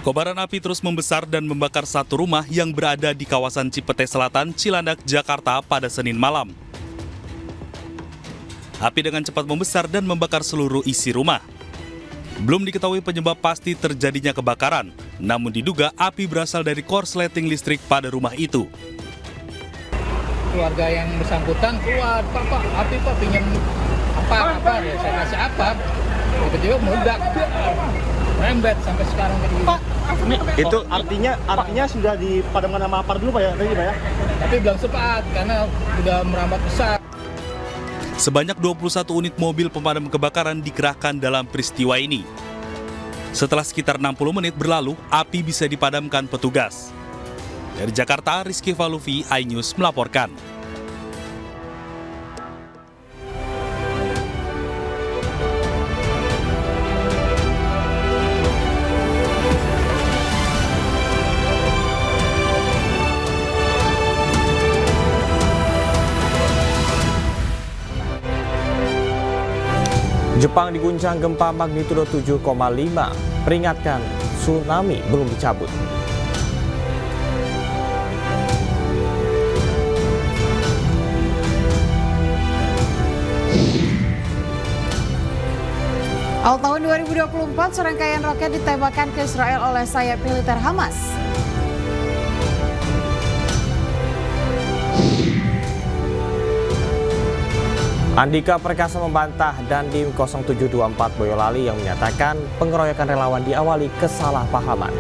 Kobaran api terus membesar dan membakar satu rumah yang berada di kawasan Cipete Selatan, Cilandak, Jakarta pada Senin malam. Api dengan cepat membesar dan membakar seluruh isi rumah. Belum diketahui penyebab pasti terjadinya kebakaran, namun diduga api berasal dari korsleting listrik pada rumah itu. Keluarga yang bersangkutan keluar, Pak, api Pak, pinjam apa, ya saya kasih apa, tiba-tiba meledak, merembet sampai sekarang tadi. Itu artinya sudah dipadamkan sama APAR dulu Pak ya? Tapi belum sempat karena sudah merambat besar. Sebanyak 21 unit mobil pemadam kebakaran dikerahkan dalam peristiwa ini. Setelah sekitar 60 menit berlalu, api bisa dipadamkan petugas. Dari Jakarta, Rizky Valuvi, iNews melaporkan. Jepang diguncang gempa magnitudo 7,5, peringatkan tsunami belum dicabut. Awal tahun 2024, serangkaian roket ditembakkan ke Israel oleh sayap militer Hamas. Andika Perkasa membantah Dandim 0724 Boyolali yang menyatakan pengeroyokan relawan diawali kesalahpahaman.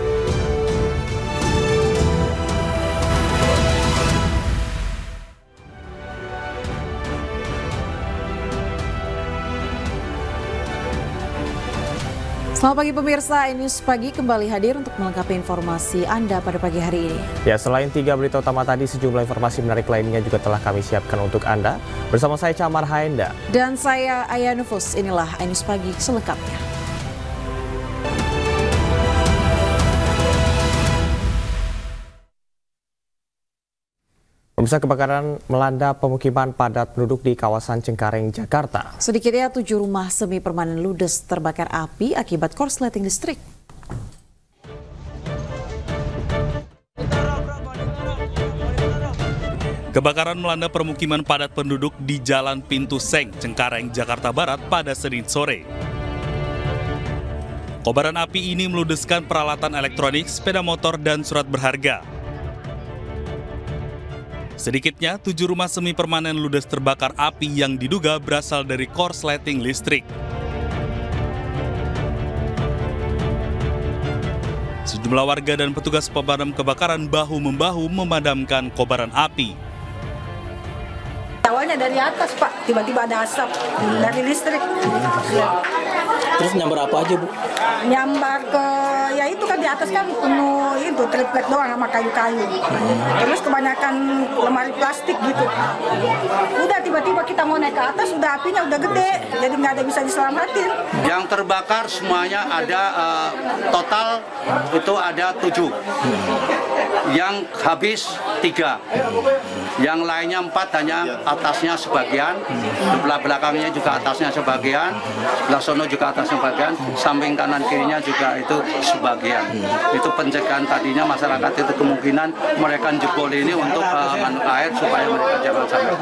Selamat pagi pemirsa, iNews Pagi kembali hadir untuk melengkapi informasi Anda pada pagi hari ini. Ya, selain 3 berita utama tadi, sejumlah informasi menarik lainnya juga telah kami siapkan untuk Anda. Bersama saya Camar Haenda. Dan saya Aya Nufus, inilah iNews Pagi selengkapnya. Pemirsa, kebakaran melanda pemukiman padat penduduk di kawasan Cengkareng, Jakarta. Sedikitnya 7 rumah semi permanen ludes terbakar api akibat korsleting listrik. Kebakaran melanda permukiman padat penduduk di Jalan Pintu Seng, Cengkareng, Jakarta Barat pada Senin sore. Kobaran api ini meludeskan peralatan elektronik, sepeda motor, dan surat berharga. Sedikitnya 7 rumah semi permanen ludes terbakar api yang diduga berasal dari korsleting listrik. Sejumlah warga dan petugas pemadam kebakaran bahu-membahu memadamkan kobaran api. Awalnya dari atas Pak, tiba-tiba ada asap dari listrik. Terus nyambar apa aja Bu? Nyambar ke, ya itu kan di atas kan penuh itu triplek doang sama kayu-kayu. Terus kebanyakan lemari plastik gitu. Udah tiba-tiba kita mau naik ke atas, udah apinya udah gede, jadi nggak ada bisa diselamatin. Yang terbakar semuanya ada total itu ada 7. Yang habis 3. Yang lainnya 4 hanya atasnya sebagian, sebelah belakangnya juga atasnya sebagian, sebelah sono juga atasnya sebagian, samping kanan kirinya juga itu sebagian. Itu pencegahan tadinya masyarakat itu kemungkinan mereka jebol ini untuk air supaya mereka jangan sampai.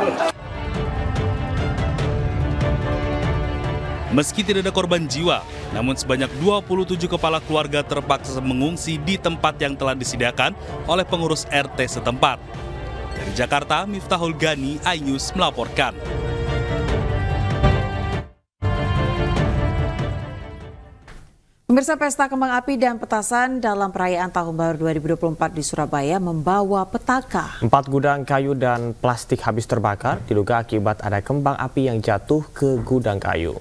Meski tidak ada korban jiwa, namun sebanyak 27 kepala keluarga terpaksa mengungsi di tempat yang telah disediakan oleh pengurus RT setempat. Dari Jakarta, Miftahul Gani, iNews melaporkan. Pemirsa, pesta kembang api dan petasan dalam perayaan Tahun Baru 2024 di Surabaya membawa petaka. 4 gudang kayu dan plastik habis terbakar, diduga akibat ada kembang api yang jatuh ke gudang kayu.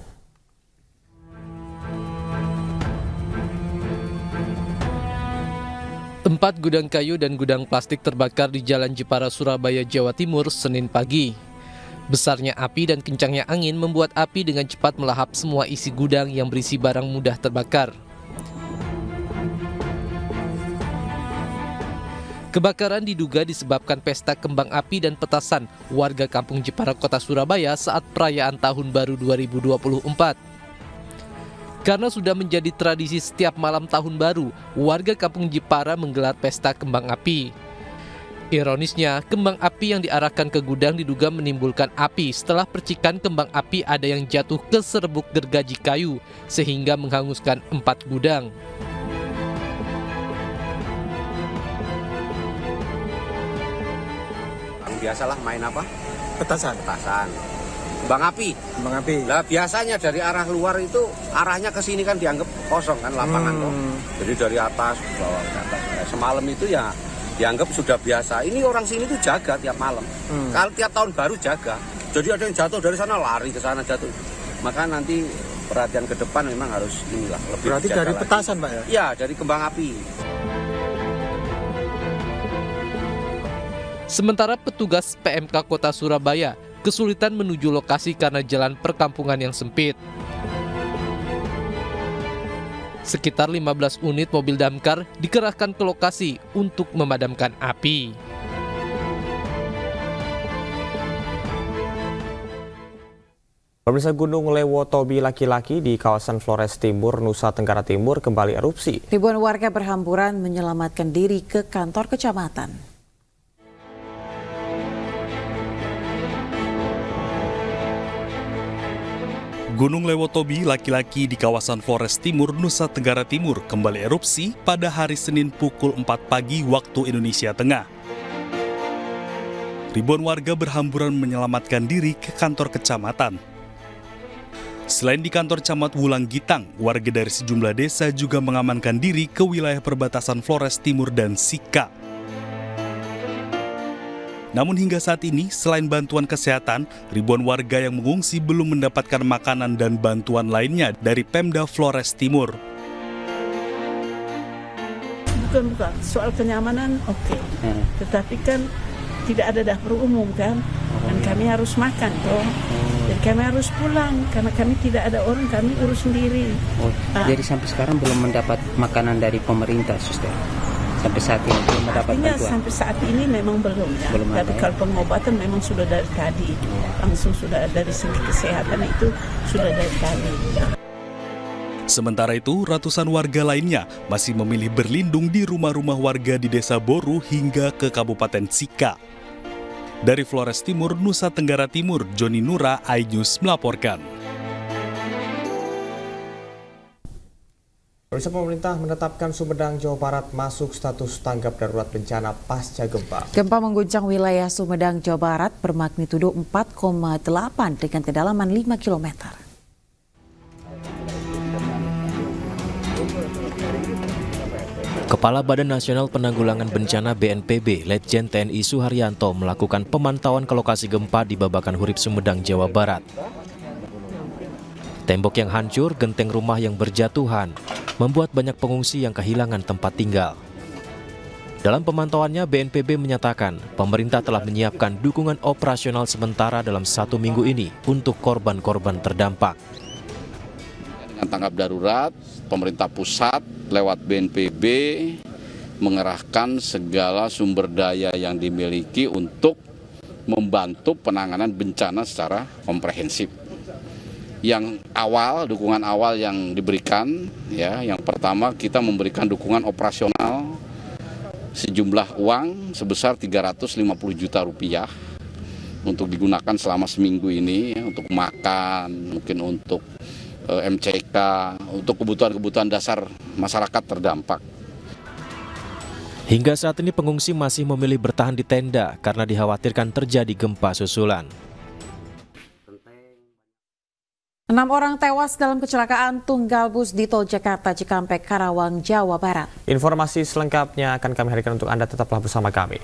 Empat gudang kayu dan gudang plastik terbakar di Jalan Jepara, Surabaya, Jawa Timur, Senin pagi. Besarnya api dan kencangnya angin membuat api dengan cepat melahap semua isi gudang yang berisi barang mudah terbakar. Kebakaran diduga disebabkan pesta kembang api dan petasan warga Kampung Jepara, Kota Surabaya saat perayaan Tahun Baru 2024. Karena sudah menjadi tradisi setiap malam tahun baru, warga Kampung Jepara menggelar pesta kembang api. Ironisnya, kembang api yang diarahkan ke gudang diduga menimbulkan api setelah percikan kembang api ada yang jatuh ke serbuk gergaji kayu, sehingga menghanguskan 4 gudang. Biasalah main apa? Petasan. Kembang api. Lah biasanya dari arah luar itu arahnya ke sini kan dianggap kosong kan lapangan tuh. Jadi dari atas bawah ke atas. Semalam itu ya dianggap sudah biasa. Ini orang sini tuh jaga tiap malam. Kalau tiap tahun baru jaga. Jadi ada yang jatuh dari sana lari ke sana jatuh. Maka nanti perhatian ke depan memang harus inilah lebih. Berarti dari lagi. petasan, Pak ya? Iya, dari kembang api. Sementara petugas PMK Kota Surabaya kesulitan menuju lokasi karena jalan perkampungan yang sempit. Sekitar 15 unit mobil damkar dikerahkan ke lokasi untuk memadamkan api. Pemirsa, Gunung Lewotobi laki-laki di kawasan Flores Timur, Nusa Tenggara Timur kembali erupsi. Ribuan warga berhamburan menyelamatkan diri ke kantor kecamatan. Gunung Lewotobi laki-laki di kawasan Flores Timur, Nusa Tenggara Timur kembali erupsi pada hari Senin pukul 4 pagi waktu Indonesia Tengah. Ribuan warga berhamburan menyelamatkan diri ke kantor kecamatan. Selain di kantor Camat Wulang Gitang, warga dari sejumlah desa juga mengamankan diri ke wilayah perbatasan Flores Timur dan Sika. Namun hingga saat ini, selain bantuan kesehatan, ribuan warga yang mengungsi belum mendapatkan makanan dan bantuan lainnya dari Pemda Flores Timur. Bukan, soal kenyamanan oke. Tetapi kan tidak ada dapur umum kan, dan kami harus makan toh. Dan kami harus pulang, karena kami tidak ada orang, kami urus sendiri. Jadi sampai sekarang belum mendapat makanan dari pemerintah, Suster? Sampai saat ini belum mendapat bantuan? Sampai saat ini memang belum ya. Tapi kalau pengobatan memang sudah dari tadi. Langsung sudah dari segi kesehatan itu sudah dari tadi. Sementara itu, ratusan warga lainnya masih memilih berlindung di rumah-rumah warga di Desa Boru hingga ke Kabupaten Sika. Dari Flores Timur, Nusa Tenggara Timur, Joni Nura, iNews melaporkan. Pemerintah menetapkan Sumedang, Jawa Barat masuk status tanggap darurat bencana pasca gempa. Gempa mengguncang wilayah Sumedang, Jawa Barat bermagnitudo 4,8 dengan kedalaman 5 km. Kepala Badan Nasional Penanggulangan Bencana BNPB, Letjen TNI Suharyanto melakukan pemantauan ke lokasi gempa di Babakan Hurib, Sumedang, Jawa Barat. Tembok yang hancur, genteng rumah yang berjatuhan, membuat banyak pengungsi yang kehilangan tempat tinggal. Dalam pemantauannya, BNPB menyatakan pemerintah telah menyiapkan dukungan operasional sementara dalam 1 minggu ini untuk korban-korban terdampak. Dengan tanggap darurat, pemerintah pusat lewat BNPB mengerahkan segala sumber daya yang dimiliki untuk membantu penanganan bencana secara komprehensif. Yang awal, dukungan awal yang diberikan, ya, yang pertama kita memberikan dukungan operasional sejumlah uang sebesar 350 juta rupiah untuk digunakan selama seminggu ini, ya, untuk makan, mungkin untuk MCK, untuk kebutuhan-kebutuhan dasar masyarakat terdampak. Hingga saat ini pengungsi masih memilih bertahan di tenda karena dikhawatirkan terjadi gempa susulan. 6 orang tewas dalam kecelakaan tunggal bus di Tol Jakarta Cikampek, Karawang, Jawa Barat. Informasi selengkapnya akan kami hadirkan untuk Anda, tetaplah bersama kami.